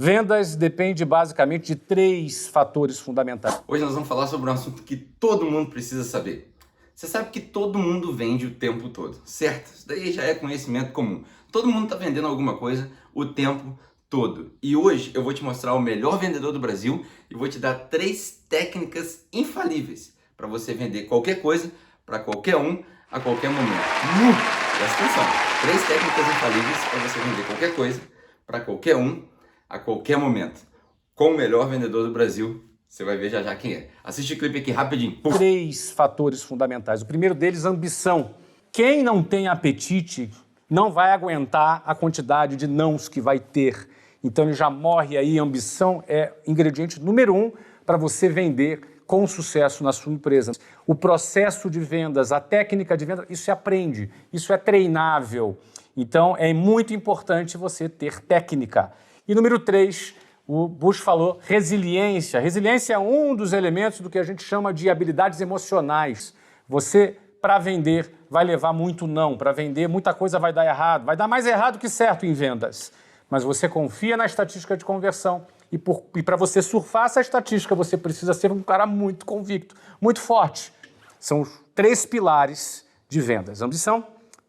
Vendas depende basicamente de 3 fatores fundamentais. Hoje nós vamos falar sobre um assunto que todo mundo precisa saber. Você sabe que todo mundo vende o tempo todo, certo? Isso daí já é conhecimento comum. Todo mundo está vendendo alguma coisa o tempo todo. E hoje eu vou te mostrar o melhor vendedor do Brasil e vou te dar 3 técnicas infalíveis para você vender qualquer coisa para qualquer um a qualquer momento. Presta atenção. 3 técnicas infalíveis para você vender qualquer coisa para qualquer um a qualquer momento. Com o melhor vendedor do Brasil, você vai ver já já quem é. Assiste o clipe aqui rapidinho. 3 fatores fundamentais. O primeiro deles, ambição. Quem não tem apetite não vai aguentar a quantidade de nãos que vai ter. Então ele já morre aí. Ambição é ingrediente número 1 para você vender com sucesso na sua empresa. O processo de vendas, a técnica de venda, isso se aprende, isso é treinável. Então é muito importante você ter técnica. E número 3, o Bush falou resiliência. Resiliência é um dos elementos do que a gente chama de habilidades emocionais. Você, para vender, vai levar muito não. Para vender, muita coisa vai dar errado. Vai dar mais errado que certo em vendas. Mas você confia na estatística de conversão. E para você surfar essa estatística, você precisa ser um cara muito convicto, muito forte. São os 3 pilares de vendas: ambição,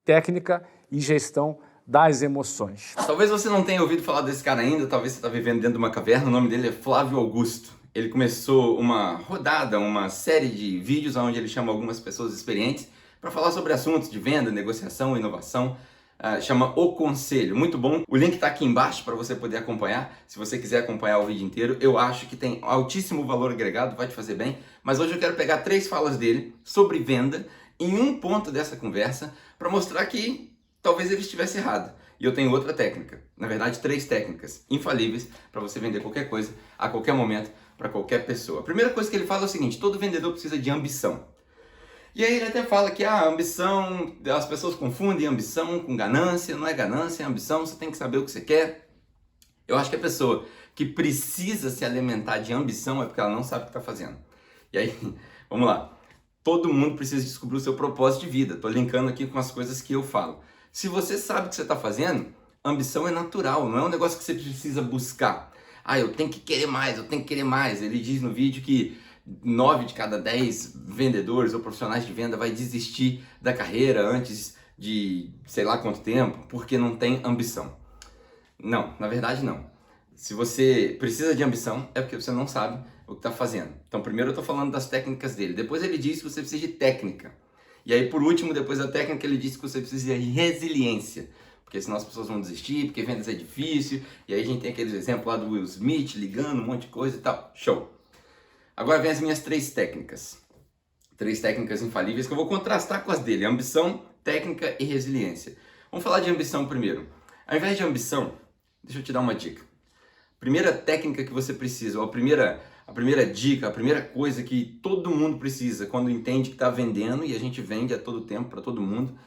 técnica e gestão das emoções. Talvez você não tenha ouvido falar desse cara ainda, talvez você está vivendo dentro de uma caverna. O nome dele é Flávio Augusto. Ele começou uma rodada, uma série de vídeos onde ele chama algumas pessoas experientes para falar sobre assuntos de venda, negociação, inovação. Chama O Conselho, muito bom. O link está aqui embaixo para você poder acompanhar. Se você quiser acompanhar o vídeo inteiro, eu acho que tem altíssimo valor agregado, vai te fazer bem. Mas hoje eu quero pegar 3 falas dele sobre venda em um ponto dessa conversa para mostrar que talvez ele estivesse errado. E eu tenho outra técnica, na verdade 3 técnicas infalíveis para você vender qualquer coisa, a qualquer momento, para qualquer pessoa. A primeira coisa que ele fala é o seguinte: todo vendedor precisa de ambição. E aí ele até fala que a ambição, as pessoas confundem ambição com ganância. Não é ganância, é ambição, você tem que saber o que você quer. Eu acho que a pessoa que precisa se alimentar de ambição é porque ela não sabe o que está fazendo. E aí, vamos lá. Todo mundo precisa descobrir o seu propósito de vida. Estou linkando aqui com as coisas que eu falo. Se você sabe o que você está fazendo, ambição é natural, não é um negócio que você precisa buscar. Eu tenho que querer mais, eu tenho que querer mais. Ele diz no vídeo que 9 de cada 10 vendedores ou profissionais de venda vai desistir da carreira antes de sei lá quanto tempo, porque não tem ambição. Não, na verdade não. Se você precisa de ambição, é porque você não sabe o que está fazendo. Então primeiro eu estou falando das técnicas dele. Depois ele diz que você precisa de técnica. E aí, por último, depois da técnica, ele disse que você precisa de resiliência. Porque senão as pessoas vão desistir, porque vendas é difícil. E aí a gente tem aqueles exemplos lá do Will Smith ligando, um monte de coisa e tal. Show! Agora vem as minhas 3 técnicas. 3 técnicas infalíveis que eu vou contrastar com as dele. Ambição, técnica e resiliência. Vamos falar de ambição primeiro. Ao invés de ambição, deixa eu te dar uma dica. Primeira técnica que você precisa, ou a primeira dica, a primeira coisa que todo mundo precisa quando entende que está vendendo, e a gente vende a todo tempo para todo mundo,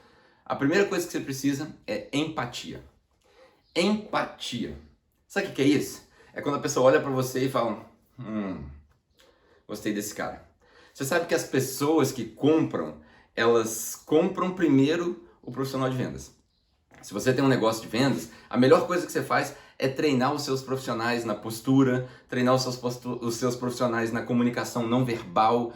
a primeira coisa que você precisa é empatia. Empatia. Sabe o que é isso? É quando a pessoa olha para você e fala: gostei desse cara. Você sabe que as pessoas que compram, elas compram primeiro o profissional de vendas. Se você tem um negócio de vendas, a melhor coisa que você faz é treinar os seus profissionais na postura, treinar os seus profissionais na comunicação não verbal.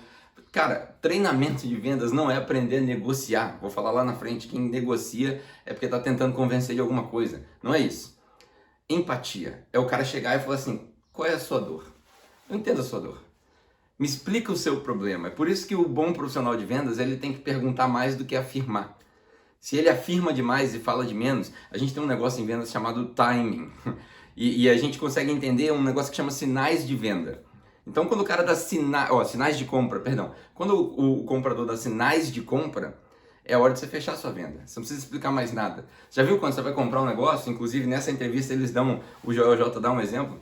Cara, treinamento de vendas não é aprender a negociar. Vou falar lá na frente, quem negocia é porque está tentando convencer de alguma coisa. Não é isso. Empatia é o cara chegar e falar assim: qual é a sua dor? Eu entendo a sua dor. Me explica o seu problema. É por isso que o bom profissional de vendas, ele tem que perguntar mais do que afirmar. Se ele afirma demais e fala de menos, a gente tem um negócio em vendas chamado timing. E a gente consegue entender um negócio que chama sinais de venda. Então, quando o cara dá sinais de compra, perdão. Quando o comprador dá sinais de compra, é a hora de você fechar a sua venda. Você não precisa explicar mais nada. Já viu quando você vai comprar um negócio? Inclusive, nessa entrevista, o Joel J dá um exemplo,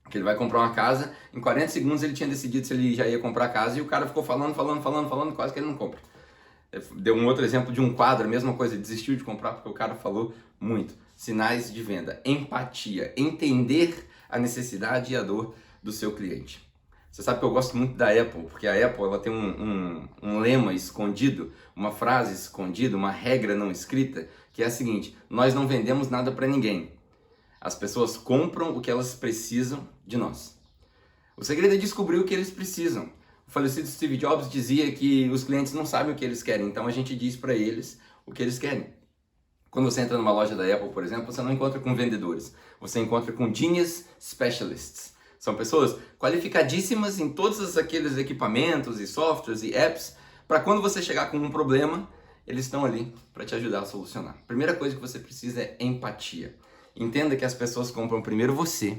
que ele vai comprar uma casa, em 40 segundos ele tinha decidido se ele já ia comprar a casa, e o cara ficou falando, quase que ele não compra. Deu um outro exemplo de um quadro, a mesma coisa, desistiu de comprar porque o cara falou muito. Sinais de venda, empatia, entender a necessidade e a dor do seu cliente. Você sabe que eu gosto muito da Apple, porque a Apple ela tem um lema escondido, uma frase escondida, uma regra não escrita, que é a seguinte: nós não vendemos nada para ninguém. As pessoas compram o que elas precisam de nós. O segredo é descobrir o que eles precisam. O falecido Steve Jobs dizia que os clientes não sabem o que eles querem, então a gente diz para eles o que eles querem. Quando você entra numa loja da Apple, por exemplo, você não encontra com vendedores, você encontra com Genius Specialists. São pessoas qualificadíssimas em todos aqueles equipamentos e softwares e apps, para quando você chegar com um problema, eles estão ali para te ajudar a solucionar. A primeira coisa que você precisa é empatia. Entenda que as pessoas compram primeiro você,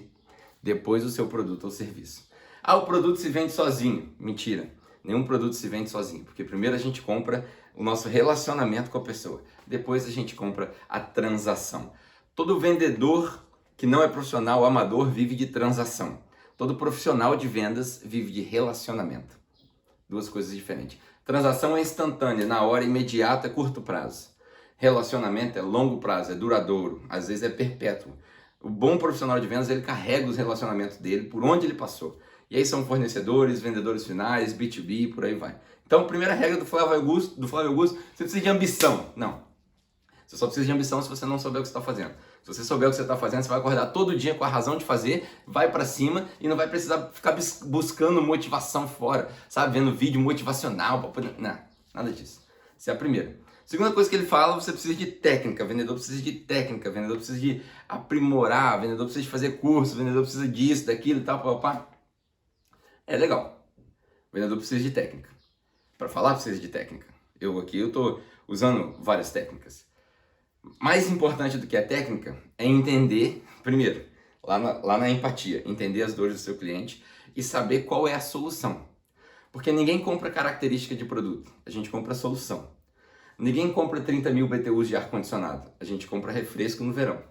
depois o seu produto ou serviço. Ah, o produto se vende sozinho. Mentira. Nenhum produto se vende sozinho, porque primeiro a gente compra o nosso relacionamento com a pessoa, depois a gente compra a transação. Todo vendedor que não é profissional, amador, vive de transação. Todo profissional de vendas vive de relacionamento. Duas coisas diferentes. Transação é instantânea, na hora, imediata, curto prazo. Relacionamento é longo prazo, é duradouro, às vezes é perpétuo. O bom profissional de vendas, ele carrega os relacionamentos dele por onde ele passou. E aí são fornecedores, vendedores finais, B2B, por aí vai. Então, a primeira regra do Flávio Augusto, você precisa de ambição. Não. Você só precisa de ambição se você não souber o que você está fazendo. Se você souber o que você está fazendo, você vai acordar todo dia com a razão de fazer, vai para cima e não vai precisar ficar buscando motivação fora, sabe? Vendo vídeo motivacional para poder... Não, nada disso. Essa é a primeira. Segunda coisa que ele fala, você precisa de técnica. Vendedor precisa de técnica, vendedor precisa de aprimorar, vendedor precisa de fazer curso, vendedor precisa disso, daquilo e tal, papá. É legal. O vendedor precisa de técnica. Para falar, precisa de técnica. Eu estou usando várias técnicas. Mais importante do que a técnica é entender, primeiro, lá na empatia, entender as dores do seu cliente e saber qual é a solução. Porque ninguém compra característica de produto, a gente compra solução. Ninguém compra 30 mil BTUs de ar-condicionado, a gente compra refresco no verão.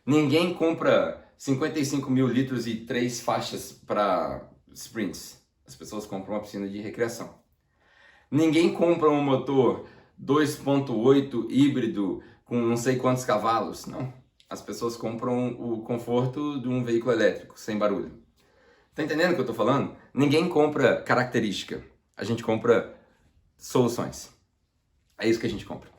Ninguém compra 55 mil litros e 3 faixas para sprints, as pessoas compram uma piscina de recreação. Ninguém compra um motor 2.8 híbrido com não sei quantos cavalos, não. As pessoas compram o conforto de um veículo elétrico, sem barulho. Tá entendendo o que eu tô falando? Ninguém compra característica, a gente compra soluções. É isso que a gente compra.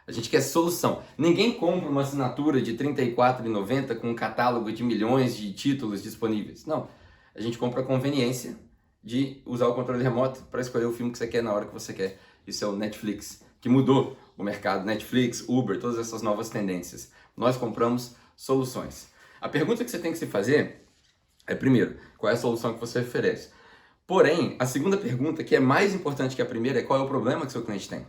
A gente quer solução. Ninguém compra uma assinatura de R$ 34,90 com um catálogo de milhões de títulos disponíveis. Não. A gente compra a conveniência de usar o controle remoto para escolher o filme que você quer na hora que você quer. Isso é o Netflix, que mudou o mercado. Netflix, Uber, todas essas novas tendências. Nós compramos soluções. A pergunta que você tem que se fazer é, primeiro, qual é a solução que você oferece? Porém, a segunda pergunta, que é mais importante que a primeira, é qual é o problema que seu cliente tem?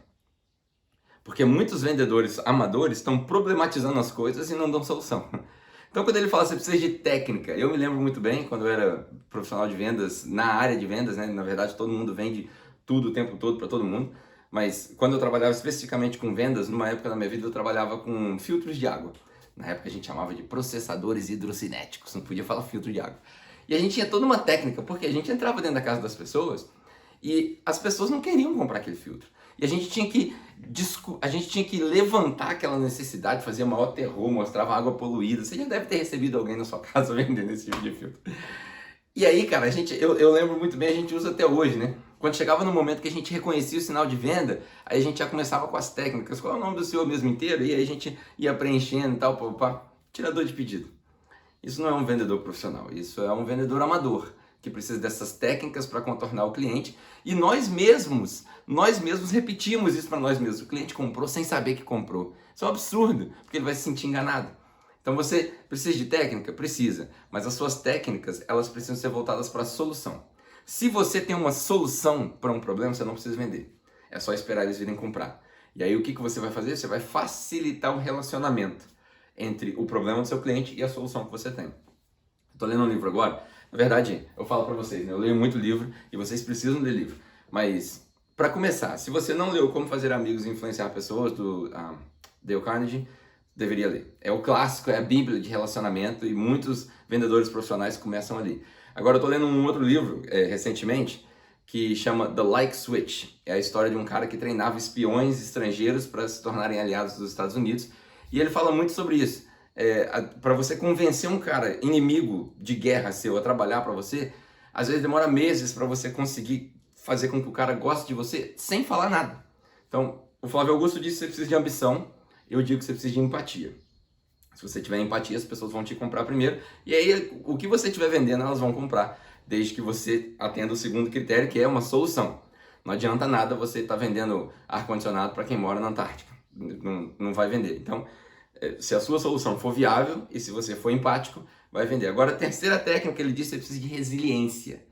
Porque muitos vendedores amadores estão problematizando as coisas e não dão solução. Então, quando ele fala que você precisa de técnica, eu me lembro muito bem, quando eu era profissional de vendas, na área de vendas, né? Na verdade, todo mundo vende tudo o tempo todo para todo mundo. Mas quando eu trabalhava especificamente com vendas, numa época da minha vida eu trabalhava com filtros de água. Na época a gente chamava de processadores hidrocinéticos, não podia falar filtro de água. E a gente tinha toda uma técnica, porque a gente entrava dentro da casa das pessoas e as pessoas não queriam comprar aquele filtro. E a gente tinha que levantar aquela necessidade, fazia maior terror, mostrava água poluída. Você já deve ter recebido alguém na sua casa vendendo esse tipo de filtro. E aí, cara, eu lembro muito bem, a gente usa até hoje, né? Quando chegava no momento que a gente reconhecia o sinal de venda, aí a gente já começava com as técnicas. Qual é o nome do senhor mesmo inteiro? E aí a gente ia preenchendo e tal, tirador de pedido. Isso não é um vendedor profissional, isso é um vendedor amador, que precisa dessas técnicas para contornar o cliente. E nós mesmos repetimos isso para nós mesmos. O cliente comprou sem saber que comprou. Isso é um absurdo, porque ele vai se sentir enganado. Então você precisa de técnica? Precisa. Mas as suas técnicas, elas precisam ser voltadas para a solução. Se você tem uma solução para um problema, você não precisa vender. É só esperar eles virem comprar. E aí o que você vai fazer? Você vai facilitar o relacionamento entre o problema do seu cliente e a solução que você tem. Estou lendo um livro agora. Na verdade, eu falo para vocês, né? Eu leio muito livro e vocês precisam ler livro. Mas, para começar, se você não leu Como Fazer Amigos e Influenciar Pessoas, do Dale Carnegie, deveria ler. É o clássico, é a bíblia de relacionamento e muitos vendedores profissionais começam ali. Agora eu estou lendo um outro livro, recentemente, que chama The Like Switch. É a história de um cara que treinava espiões estrangeiros para se tornarem aliados dos Estados Unidos. E ele fala muito sobre isso. Para você convencer um cara inimigo de guerra seu a trabalhar para você, às vezes demora meses para você conseguir fazer com que o cara goste de você sem falar nada. Então, o Flávio Augusto disse que você precisa de ambição, eu digo que você precisa de empatia. Se você tiver empatia, as pessoas vão te comprar primeiro, e aí o que você estiver vendendo, elas vão comprar, desde que você atenda o segundo critério, que é uma solução. Não adianta nada você estar vendendo ar-condicionado para quem mora na Antártica. Não vai vender. Então, se a sua solução for viável e se você for empático, vai vender. Agora, a terceira técnica que ele disse é que você precisa de resiliência,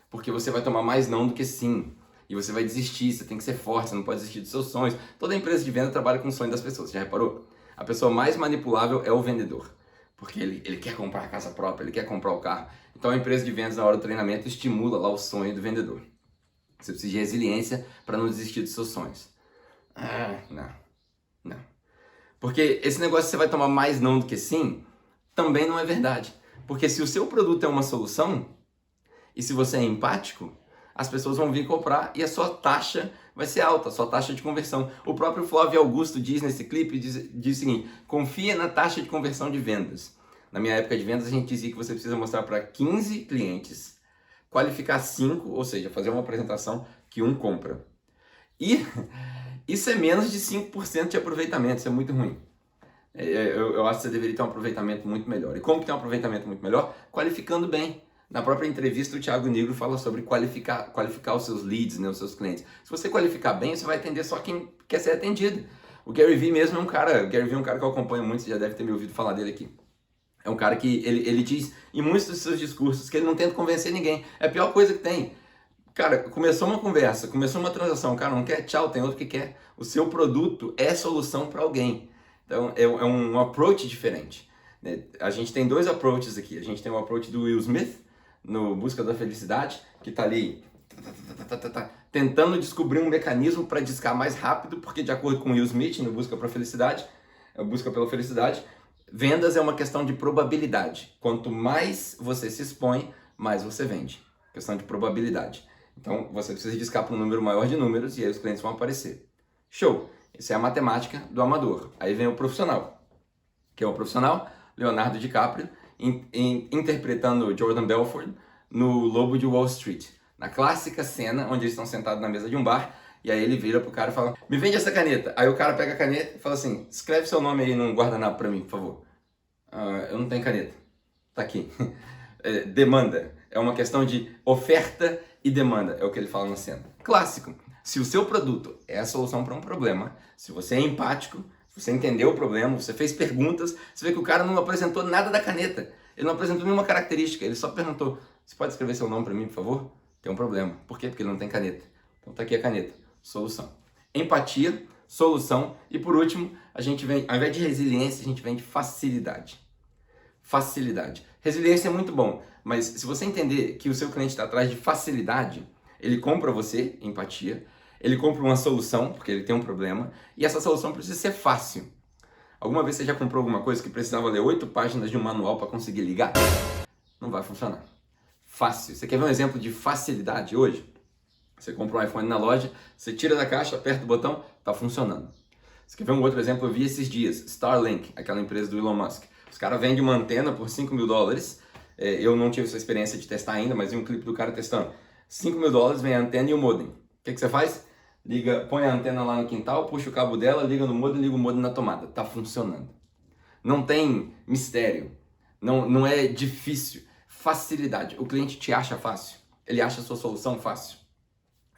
porque você vai tomar mais não do que sim. E você vai desistir, você tem que ser forte, você não pode desistir dos seus sonhos. Toda empresa de venda trabalha com o sonho das pessoas, já reparou? A pessoa mais manipulável é o vendedor, porque ele quer comprar a casa própria, ele quer comprar o carro. Então a empresa de vendas, na hora do treinamento, estimula lá o sonho do vendedor. Você precisa de resiliência para não desistir dos seus sonhos. Não. Porque esse negócio de você vai tomar mais não do que sim, também não é verdade. Porque se o seu produto é uma solução, e se você é empático, as pessoas vão vir comprar e a sua taxa vai ser alta, a sua taxa de conversão. O próprio Flávio Augusto diz nesse clipe, diz o seguinte: confia na taxa de conversão de vendas. Na minha época de vendas, a gente dizia que você precisa mostrar para 15 clientes, qualificar 5, ou seja, fazer uma apresentação que um compra. E isso é menos de 5% de aproveitamento, isso é muito ruim. Eu acho que você deveria ter um aproveitamento muito melhor. E como ter um aproveitamento muito melhor? Qualificando bem. Na própria entrevista, o Thiago Negro fala sobre qualificar os seus leads, né, os seus clientes. Se você qualificar bem, você vai atender só quem quer ser atendido. O Gary Vee mesmo é um cara, o Gary Vee é um cara que eu acompanho muito, você já deve ter me ouvido falar dele aqui. É um cara que ele diz em muitos dos seus discursos que ele não tenta convencer ninguém. É a pior coisa que tem. Cara, começou uma conversa, começou uma transação, o cara não quer, tchau, tem outro que quer. O seu produto é solução para alguém. Então, é um approach diferente. Né? A gente tem dois approaches aqui. A gente tem o approach do Will Smith, no Busca da Felicidade, que está ali tentando descobrir um mecanismo para discar mais rápido, porque de acordo com Will Smith, no Busca pela Felicidade, vendas é uma questão de probabilidade. Quanto mais você se expõe, mais você vende. Questão de probabilidade. Então, você precisa discar para um número maior de números e aí os clientes vão aparecer. Show! Essa é a matemática do amador. Aí vem o profissional, que é o profissional Leonardo DiCaprio, interpretando Jordan Belfort no Lobo de Wall Street. Na clássica cena onde eles estão sentados na mesa de um bar, e aí ele vira pro cara e fala: me vende essa caneta. Aí o cara pega a caneta e fala assim: escreve seu nome aí num guardanapo pra mim, por favor. Eu não tenho caneta. Tá aqui. Demanda. É uma questão de oferta e demanda, é o que ele fala na cena. Clássico. Se o seu produto é a solução para um problema, se você é empático, se você entendeu o problema, você fez perguntas, você vê que o cara não apresentou nada da caneta. Ele não apresentou nenhuma característica, ele só perguntou: você pode escrever seu nome para mim, por favor? Tem um problema. Por quê? Porque ele não tem caneta. Então tá aqui a caneta. Solução. Empatia, solução e por último, a gente vem, ao invés de resiliência, a gente vem de facilidade. Facilidade. Resiliência é muito bom, mas se você entender que o seu cliente está atrás de facilidade, ele compra você, empatia, ele compra uma solução, porque ele tem um problema, e essa solução precisa ser fácil. Alguma vez você já comprou alguma coisa que precisava ler 8 páginas de um manual para conseguir ligar? Não vai funcionar. Fácil. Você quer ver um exemplo de facilidade hoje? Você compra um iPhone na loja, você tira da caixa, aperta o botão, está funcionando. Você quer ver um outro exemplo? Eu vi esses dias, Starlink, aquela empresa do Elon Musk. Os caras vendem uma antena por $5 mil. Eu não tive essa experiência de testar ainda, mas vi um clipe do cara testando. $5 mil, vem a antena e o modem. O que você faz? Põe a antena lá no quintal, puxa o cabo dela, liga no modem, liga o modem na tomada. Tá funcionando. Não tem mistério. Não é difícil. Facilidade. O cliente te acha fácil. Ele acha a sua solução fácil.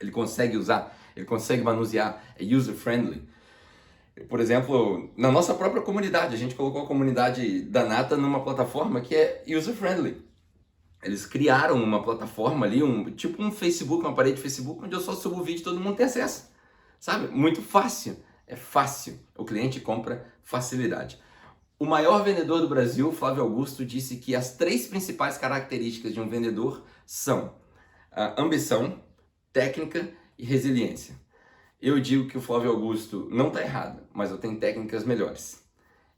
Ele consegue usar, ele consegue manusear. É user-friendly. Por exemplo, na nossa própria comunidade, a gente colocou a comunidade da Nata numa plataforma que é user-friendly. Eles criaram uma plataforma ali, tipo um Facebook, uma parede de Facebook, onde eu só subo o vídeo e todo mundo tem acesso. Sabe? Muito fácil. É fácil. O cliente compra facilidade. O maior vendedor do Brasil, Flávio Augusto, disse que as 3 principais características de um vendedor são a ambição, técnica e resiliência. Eu digo que o Flávio Augusto não está errado, mas eu tenho técnicas melhores.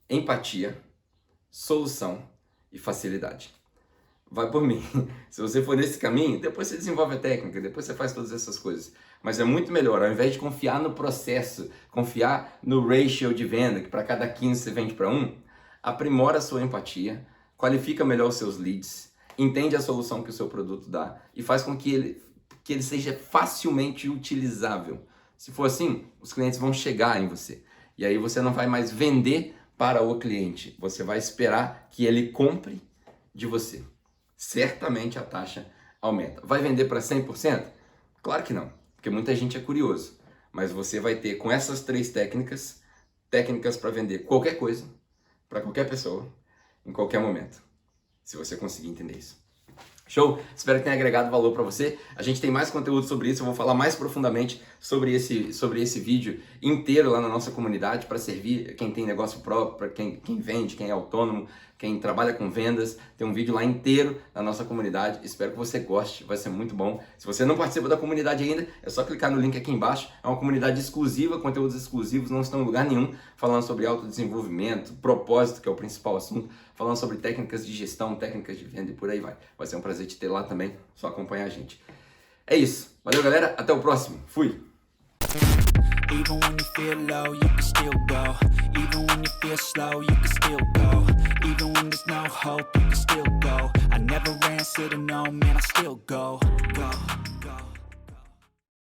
Empatia, solução e facilidade. Vai por mim. Se você for nesse caminho, depois você desenvolve a técnica, depois você faz todas essas coisas. Mas é muito melhor, ao invés de confiar no processo, confiar no ratio de venda, que para cada 15 você vende para 1, aprimora a sua empatia, qualifica melhor os seus leads, entende a solução que o seu produto dá e faz com que ele seja facilmente utilizável. Se for assim, os clientes vão chegar em você. E aí você não vai mais vender para o cliente. Você vai esperar que ele compre de você. Certamente a taxa aumenta. Vai vender para 100%? Claro que não, porque muita gente é curioso. Mas você vai ter com essas 3 técnicas para vender qualquer coisa, para qualquer pessoa, em qualquer momento. Se você conseguir entender isso. Show? Espero que tenha agregado valor para você. A gente tem mais conteúdo sobre isso. Eu vou falar mais profundamente sobre esse vídeo inteiro lá na nossa comunidade para servir quem tem negócio próprio, para quem vende, quem é autônomo, quem trabalha com vendas. Tem um vídeo lá inteiro na nossa comunidade. Espero que você goste. Vai ser muito bom. Se você não participa da comunidade ainda, é só clicar no link aqui embaixo. É uma comunidade exclusiva, conteúdos exclusivos, não estão em lugar nenhum, falando sobre autodesenvolvimento, propósito, que é o principal assunto, falando sobre técnicas de gestão, técnicas de venda e por aí vai. Vai ser um prazer te ter lá também, só acompanhar a gente. É isso. Valeu, galera. Até o próximo. Fui! Even when you feel low, you can still go. Even when you feel slow, you can still go. Even when there's no hope, you can still go. I never ran, said no, man, I still go.